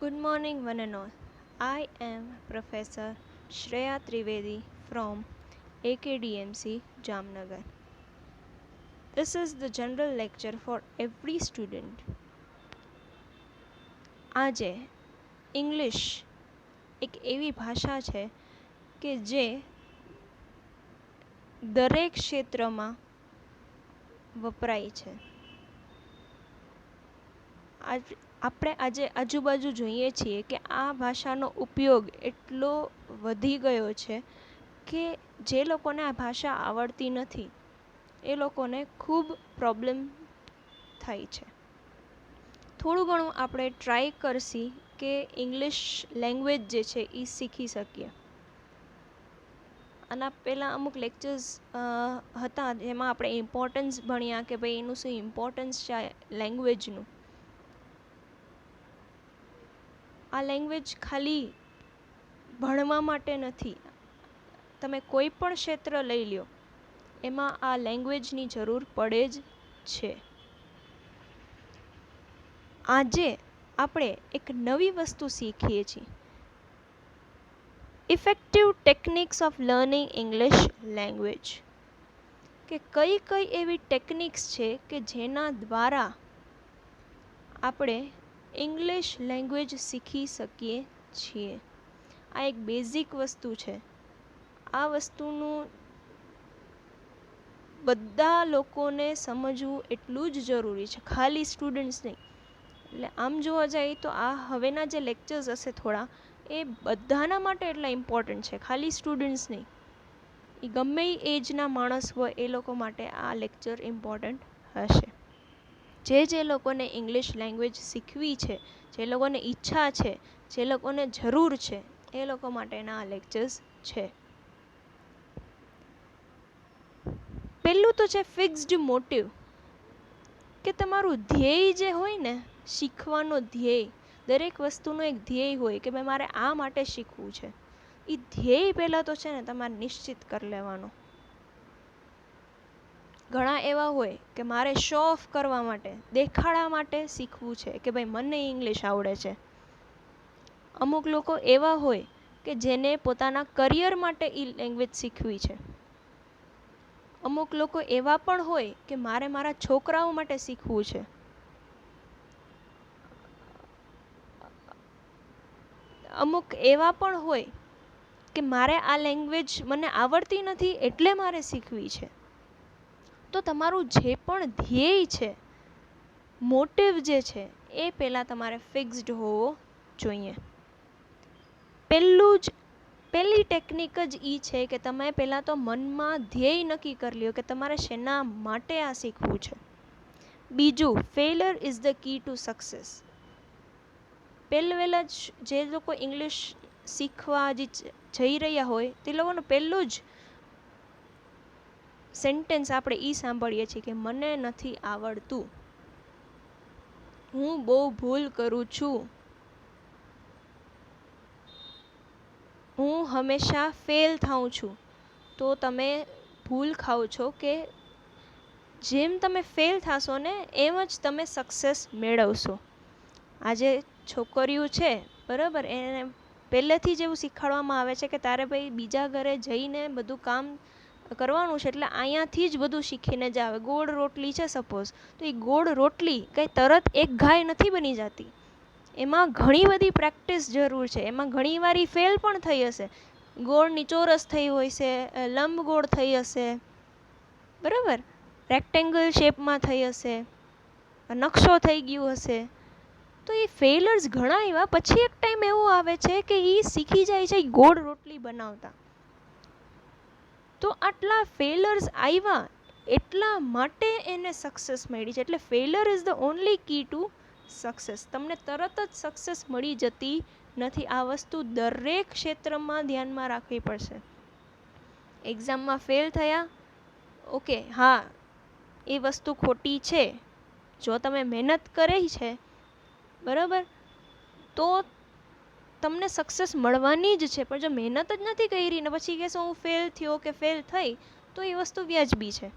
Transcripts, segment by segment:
Good morning, one and all. I am Professor Shreya Trivedi from AKDMC Jamnagar. This is the general lecture for every student. આજે English એક એવી ભાષા છે કે જે દરેક ક્ષેત્રમાં વપરાય છે. આપણે આજે આજુબાજુ જોઈએ છીએ કે આ ભાષાનો ઉપયોગ એટલો વધી ગયો છે કે જે લોકોને આ ભાષા આવડતી નથી એ લોકોને ખૂબ પ્રોબ્લેમ થાય છે. થોડું ઘણું આપણે ટ્રાય કરશી કે ઇંગ્લિશ લેંગ્વેજ જે છે એ શીખી શકીએ. આના પહેલાં અમુક લેક્ચર્સ હતા જેમાં આપણે ઇમ્પોર્ટન્સ ભણ્યા કે ભાઈ એનું શું ઇમ્પોર્ટન્સ છે લેંગ્વેજનું. આ લેંગ્વેજ ખાલી ભણવા માટે નથી. તમે કોઈ પણ ક્ષેત્ર લઈ લ્યો એમાં આ લેંગ્વેજની જરૂર પડે જ છે. આજે આપણે એક નવી વસ્તુ શીખીએ છીએ, effective techniques of learning English language. કે કઈ કઈ એવી ટેકનિક્સ છે કે જેના દ્વારા આપણે ઇંગ્લિશ લેંગ્વેજ શીખી શકીએ છીએ. આ એક બેઝિક વસ્તુ છે. આ વસ્તુનું બધા લોકોને સમજવું એટલું જ જરૂરી છે, ખાલી સ્ટુડન્ટ્સ નહીં. એટલે આમ જોવા જઈએ તો આ હવેના જે લેક્ચર્સ હશે થોડા એ બધાના માટે એટલા ઇમ્પોર્ટન્ટ છે, ખાલી સ્ટુડન્ટ્સ નહીં. એ ગમે એ એજના માણસ હોય એ લોકો માટે આ લેક્ચર ઇમ્પોર્ટન્ટ હશે. જે લોકોને ઇંગ્લિશ લેંગ્વેજ શીખવી છે, જે લોકોને ઈચ્છા છે, જે લોકોને જરૂર છે એ લોકો માટેના આ લેક્ચર્સ છે. પહેલું તો છે ફિક્સ્ડ મોટિવ. કે તમારું ધ્યેય જે હોય ને, શીખવાનો ધ્યેય, દરેક વસ્તુનો એક ધ્યેય હોય કે ભાઈ મારે આ માટે શીખવું છે. એ ધ્યેય પહેલાં તો છે ને તમારે નિશ્ચિત કરી લેવાનો. ઘણા એવા હોય કે મારે શો ઓફ કરવા માટે, દેખાડા માટે શીખવું છે કે ભાઈ મને ઇંગ્લિશ આવડે છે. અમુક લોકો એવા હોય કે જેને પોતાના કરિયર માટે એ લેંગ્વેજ શીખવી છે. અમુક લોકો એવા પણ હોય કે મારે મારા છોકરાઓ માટે શીખવું છે. અમુક એવા પણ હોય કે મારે આ લેંગ્વેજ મને આવડતી નથી એટલે મારે શીખવી છે. તો તમારું જે પણ ધ્યેય છે, મોટિવ જે છે એ પહેલાં તમારે ફિક્સ્ડ હોવો જોઈએ. પહેલી ટેકનિક જ એ છે કે તમે પહેલાં તો મનમાં ધ્યેય નક્કી કરી લ્યો કે તમારે શેના માટે આ શીખવું છે. બીજું, failure is the key to success. પહેલાં જ જે લોકો ઇંગ્લિશ શીખવા જઈ રહ્યા હોય તે લોકોનું પહેલું જ સેન્ટેન્સ આપણે એ સાંભળીએ છીએ કે મને નથી આવડતું, હું બહુ ભૂલ કરું છું, હું હંમેશા ફેલ થાઉં છું. તો તમે ભૂલ ખાઓ છો કે જેમ તમે ફેલ થશો ને એમ જ તમે સક્સેસ મેળવશો. આજે છોકરીઓ છે બરાબર, એને પહેલેથી જ એવું શીખવાડવામાં આવે છે કે તારે ભાઈ બીજા ઘરે જઈને બધું કામ કરવાનું છે, એટલે અહીંયાથી જ બધું શીખીને જ આવે. ગોળ રોટલી છે સપોઝ, તો એ ગોળ રોટલી કંઈ તરત એક ઘાય નથી બની જતી. એમાં ઘણી બધી પ્રેક્ટિસ જરૂર છે. એમાં ઘણી વાર ફેલ પણ થઈ હશે, ગોળની ચોરસ થઈ હોય છે, લંબ ગોળ થઈ હશે, બરાબર, રેક્ટેંગલ શેપમાં થઈ હશે, નકશો થઈ ગયું હશે. તો એ ફેલર્સ ઘણા એવા પછી એક ટાઈમ એવો આવે છે કે એ શીખી જાય છે ગોળ રોટલી બનાવતા. તો આટલા ફેલર્સ આવ્યા એટલા માટે એને સક્સેસ મળી છે. એટલે failure is the only key to success. તમને તરત જ સક્સેસ મળી જતી નથી. આ વસ્તુ દરેક ક્ષેત્રમાં ધ્યાનમાં રાખવી પડશે. એક્ઝામમાં ફેલ થયા, ઓકે, હા એ વસ્તુ ખોટી છે. જો તમે મહેનત કરી છે બરાબર તો તમને સક્સેસ મળવાની જ છે. પણ જો મહેનત જ નથી કરી ને પછી કહેશો હું ફેલ થયો કે ફેલ થઈ, તો એ વસ્તુ વ્યાજબી છે.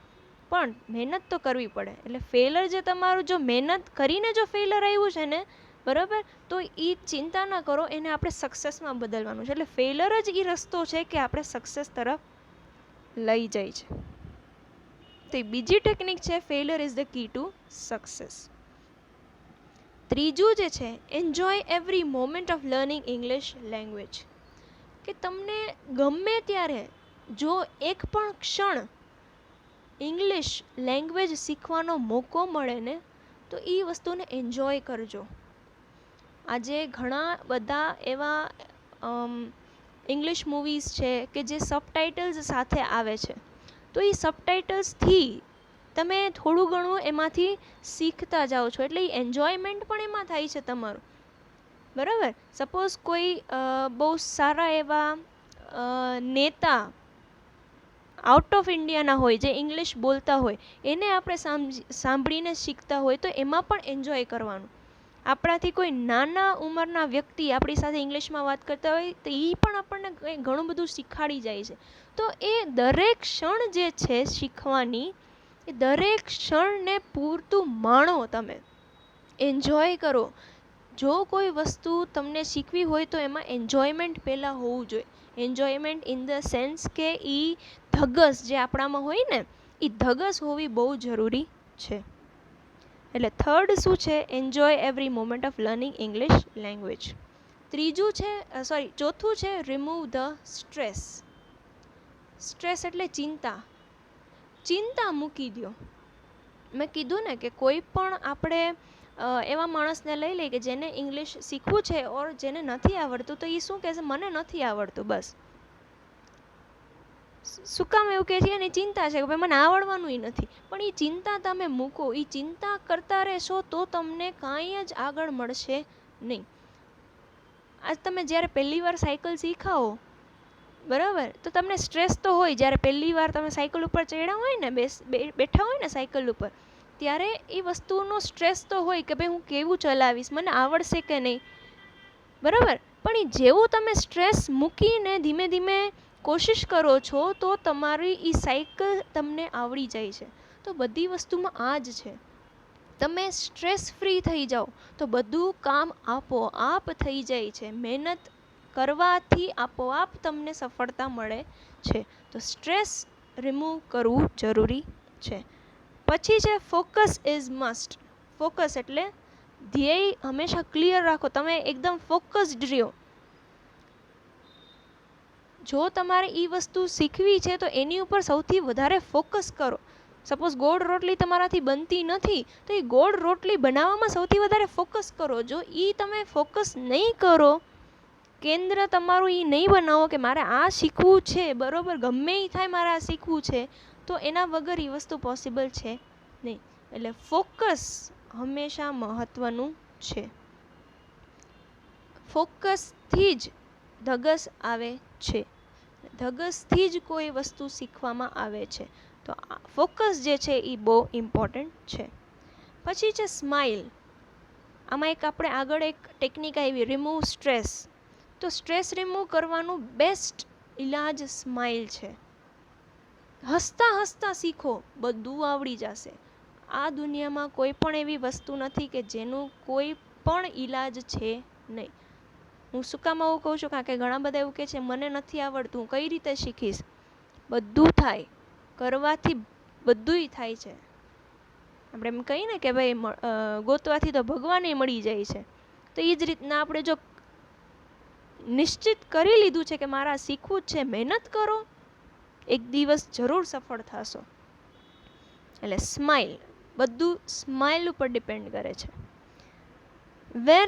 પણ મહેનત તો કરવી પડે. એટલે ફેલર જે તમારું જો મહેનત કરીને જો ફેલર આવ્યું છે ને બરાબર. તો એ ચિંતા ના કરો, એને આપણે સક્સેસમાં બદલવાનું છે. એટલે ફેલર જ એ રસ્તો છે કે આપણે સક્સેસ તરફ લઈ જાય છે. તો એ બીજી ટેકનિક છે, failure is the key to success. ત્રીજું જે છે, enjoy every moment of learning English language. કે તમને ગમે ત્યારે જો એક પણ ક્ષણ ઇંગ્લિશ લેંગ્વેજ શીખવાનો મોકો મળે ને, તો એ વસ્તુને એન્જોય કરજો. આજે ઘણા બધા એવા ઇંગ્લિશ મૂવીઝ છે કે જે સબટાઇટલ્સ સાથે આવે છે. તો એ સબટાઇટલ્સથી તમે થોડું ઘણું એમાંથી શીખતા જાઓ છો, એટલે એ એન્જોયમેન્ટ પણ એમાં થાય છે તમારું. બરાબર. સપોઝ કોઈ બહુ સારા એવા નેતા આઉટ ઓફ ઇન્ડિયાના હોય, જે ઇંગ્લિશ બોલતા હોય, એને આપણે સાંભળીને શીખતા હોય, તો એમાં પણ એન્જોય કરવાનું. આપણાથી કોઈ નાના ઉંમરના વ્યક્તિ આપણી સાથે ઇંગ્લિશમાં વાત કરતા હોય, તો એ પણ આપણને ઘણું બધું શીખવાડી જાય છે. તો એ દરેક ક્ષણ જે છે શીખવાની, એ દરેક ક્ષણને પૂરતું માણો, તમે એન્જોય કરો. જો કોઈ વસ્તુ તમને શીખવી હોય તો એમાં એન્જોયમેન્ટ પહેલાં હોવું જોઈએ. એન્જોયમેન્ટ ઇન ધ સેન્સ કે એ ધગસ જે આપણામાં હોય ને, એ ધગસ હોવી બહુ જરૂરી છે. એટલે થર્ડ શું છે? Enjoy every moment of learning English language. ચોથું છે, રિમૂવ ધ સ્ટ્રેસ. સ્ટ્રેસ એટલે ચિંતા. ચિંતા મૂકી દો. મેં કીધું ને કે કોઈ પણ આપણે એવા માણસને લઈ લઈએ કે જેને ઇંગ્લિશ શીખવું છે ઓર જેને નથી આવડતું, તો એ શું કહેશે? મને નથી આવડતું, બસ. શું કામ એવું કહે છે? એની ચિંતા છે કે ભાઈ મને આવડવાનું નથી. પણ એ ચિંતા તમે મૂકો. એ ચિંતા કરતા રહેશો તો તમને કાંઈ જ આગળ મળશે નહીં. આજ તમે જ્યારે પહેલી વાર સાયકલ શીખાવો, બરાબર, તો તમને સ્ટ્રેસ તો હોય. જ્યારે પહેલી વાર તમે સાયકલ ઉપર ચડ્યા હોય ને, બેઠા હોય ને સાયકલ ઉપર, ત્યારે એ વસ્તુનો સ્ટ્રેસ તો હોય કે ભાઈ હું કેવું ચલાવીશ, મને આવડશે કે નહીં, બરાબર. પણ એ જેવું તમે સ્ટ્રેસ મૂકીને ધીમે ધીમે કોશિશ કરો છો, તો તમારી એ સાયકલ તમને આવડી જાય છે. તો બધી વસ્તુમાં આ જ છે. તમે સ્ટ્રેસ ફ્રી થઈ જાઓ તો બધું કામ આપોઆપ થઈ જાય છે. મહેનત કરવાથી આપોઆપ તમને સફળતા મળે છે. તો સ્ટ્રેસ રિમૂવ કરવું જરૂરી છે. પછી છે, ફોકસ ઇઝ મસ્ટ. ફોકસ એટલે ધ્યેય હંમેશા ક્લિયર રાખો. તમે એકદમ ફોકસ્ડ રહ્યો. જો તમારે એ વસ્તુ શીખવી છે તો એની ઉપર સૌથી વધારે ફોકસ કરો. સપોઝ ગોળ રોટલી તમારાથી બનતી નથી, તો એ ગોળ રોટલી બનાવવામાં સૌથી વધારે ફોકસ કરો. જો એ તમે ફોકસ નહીં કરો, કેન્દ્ર તમારું એ નહીં બનાવો કે મારે આ શીખવું છે, બરાબર, ગમે એ થાય મારે આ શીખવું છે, તો એના વગર એ વસ્તુ પોસિબલ છે નહીં. એટલે ફોકસ હંમેશા મહત્ત્વનું છે. ફોકસથી જ ધગસ આવે છે. ધગસથી જ કોઈ વસ્તુ શીખવામાં આવે છે. તો ફોકસ જે છે એ બહુ ઇમ્પોર્ટન્ટ છે. પછી છે સ્માઇલ. આમાં આપણે આગળ એક ટેકનિક આવી, રિમૂવ સ્ટ્રેસ. તો સ્ટ્રેસ રિમૂવ કરવાનું બેસ્ટ ઇલાજ સ્માઇલ છે. હસતા હસતા શીખો, બધું આવડી જશે. આ દુનિયામાં કોઈ પણ એવી વસ્તુ નથી કે જેનું કોઈ પણ ઈલાજ છે નહીં. હું શું કામ આવું કહું છું? કારણ કે ઘણા બધા એવું કહે છે મને નથી આવડતું, હું કઈ રીતે શીખીશ? બધું થાય, કરવાથી બધુંય થાય છે. આપણે એમ કહીએ ને કે ભાઈ ગોતવાથી તો ભગવાન મળી જાય છે. તો એ જ રીતના આપણે જો નિશ્ચિત કરી લીધું છે કે મારે આ શીખવું જ છે, મહેનત કરો, એક દિવસ જરૂર સફળ થશો. એટલે સ્માઇલ, બધું સ્માઇલ ઉપર ડિપેન્ડ કરે છે. Where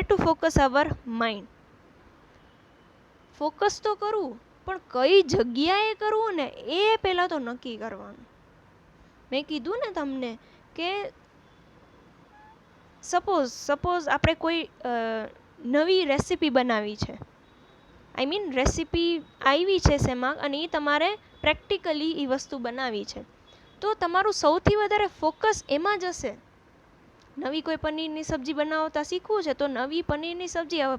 to focus our mind. Focus તો કરવું, પણ કઈ જગ્યાએ કરવું ને એ પહેલાં તો નક્કી કરવાનું. મેં કીધું ને તમને કે સપોઝ આપણે કોઈ નવી રેસીપી બનાવી છે, રેસીપી આવી છે શેમાં, અને એ તમારે પ્રેક્ટિકલી એ વસ્તુ બનાવી છે, તો તમારું સૌથી વધારે ફોકસ એમાં જશે. નવી કોઈ પનીરની સબ્જી બનાવતા શીખવું છે, તો નવી પનીરની સબ્જી, હવે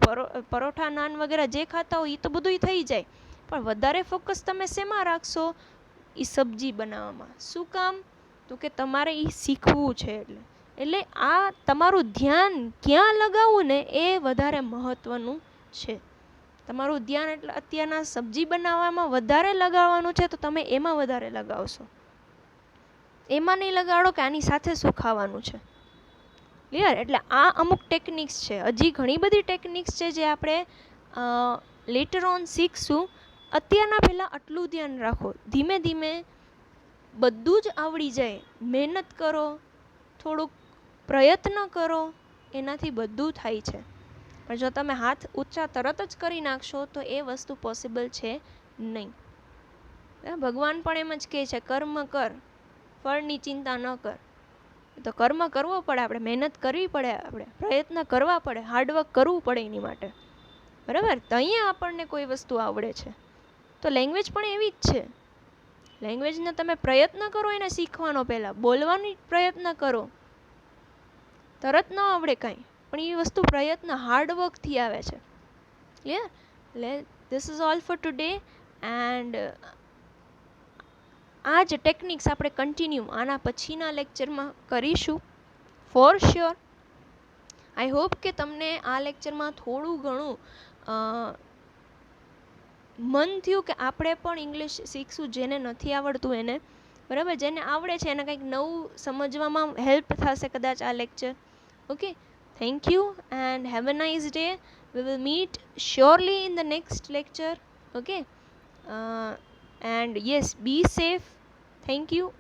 પરોઠા નાન વગેરે જે ખાતા હોય એ તો બધું થઈ જાય, પણ વધારે ફોકસ તમે શેમાં રાખશો? એ સબ્જી બનાવવામાં. શું કામ? તો કે તમારે એ શીખવું છે. એટલે એટલે આ તમારું ધ્યાન ક્યાં લગાવવું ને એ વધારે મહત્ત્વનું છે. તમારું ધ્યાન એટલે અત્યારના સબ્જી બનાવવામાં વધારે લગાવવાનું છે તો તમે એમાં વધારે લગાવશો, એમાં નહીં લગાડો કે આની સાથે શું ખાવાનું છે. ક્લિયર? એટલે આ અમુક ટેકનિક્સ છે. હજી ઘણી બધી ટેકનિક્સ છે જે આપણે લેટર ઓન શીખશું. અત્યારના પહેલાં આટલું ધ્યાન રાખો, ધીમે ધીમે બધું જ આવડી જાય. મહેનત કરો, થોડુંક પ્રયત્ન કરો, એનાથી બધું થાય છે. પણ જો તમે હાથ ઊંચા તરત જ કરી નાખશો તો એ વસ્તુ પોસિબલ છે નહીં. ભગવાન પણ એમ જ કહે છે, કર્મ કર, ફળની ચિંતા ન કર. તો કર્મ કરવો પડે, આપણે મહેનત કરવી પડે, આપણે પ્રયત્ન કરવા પડે, હાર્ડવર્ક કરવું પડે એની માટે. બરાબર? તો અહીંયા આપણને કોઈ વસ્તુ આવડે છે. તો લેંગ્વેજ પણ એવી જ છે. લેંગ્વેજને તમે પ્રયત્ન કરો એને શીખવાનો, પહેલાં બોલવાની પ્રયત્ન કરો. તરત ન આવડે કાંઈ, પણ એ વસ્તુ પ્રયત્ન હાર્ડવર્કથી આવે છે. Clear? This is all four today. And આ જ ટેકનિક્સ આપણે કન્ટિન્યુ આના પછીના લેક્ચરમાં કરીશું ફોર શ્યોર. આઈ હોપ કે તમને આ લેક્ચરમાં થોડું ઘણું મન થયું કે આપણે પણ ઇંગ્લિશ શીખશું, જેને નથી આવડતું એને. બરાબર? જેને આવડે છે એને કંઈક નવું સમજવામાં હેલ્પ થશે કદાચ આ lecture. Okay, thank you and have a nice day. We will meet surely in the next lecture. Okay, and yes, be safe. Thank you.